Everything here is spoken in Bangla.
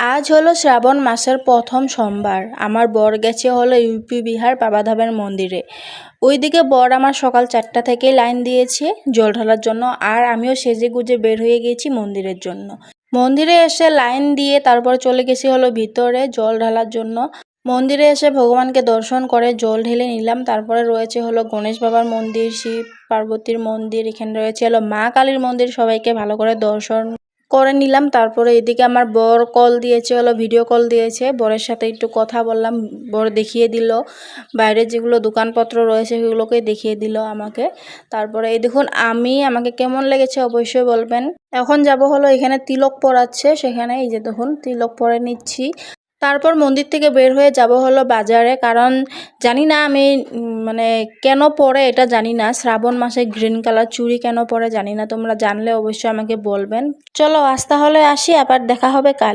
আজ হলো শ্রাবণ মাসের প্রথম সোমবার। আমার বর গেছে হলো ইউপি বিহার বাবাধামের মন্দিরে। ওইদিকে বর আমার সকাল 4টা থেকেই লাইন দিয়েছে জল ঢালার জন্য, আর আমিও সেজে গুজে বের হয়ে গেছি মন্দিরের জন্য। মন্দিরে এসে লাইন দিয়ে তারপর চলে গেছি হলো ভিতরে জল ঢালার জন্য। মন্দিরে এসে ভগবানকে দর্শন করে জল ঢেলে নিলাম। তারপরে রয়েছে হলো গণেশ বাবার মন্দির, শিব পার্বতীর মন্দির, এখানে রয়েছে হলো মা কালীর মন্দির। সবাইকে ভালো করে দর্শন করে নিলাম। তারপরে এদিকে আমার বর কল দিয়েছে, হলো ভিডিও কল দিয়েছে। বরের সাথে একটু কথা বললাম, বর দেখিয়ে দিল বাইরে যেগুলো দোকানপত্র রয়েছে সেগুলোকে দেখিয়ে দিল আমাকে। তারপরে এই দেখুন আমাকে কেমন লেগেছে অবশ্যই বলবেন। এখন যাব হলো এখানে তিলক পরাচ্ছে, সেখানে এই যে দেখুন তিলক পরে নিচ্ছি। তারপর মন্দির থেকে বের হয়ে যাব হলো বাজারে, কারণ জানি না আমি মানে কেন পরে এটা জানি না, শ্রাবণ মাসে গ্রিন কালার চুড়ি কেন পরে জানি না, তোমরা জানলে অবশ্যই আমাকে বলবেন। চলো আজ তাহলে আসি, আবার দেখা হবে কাল।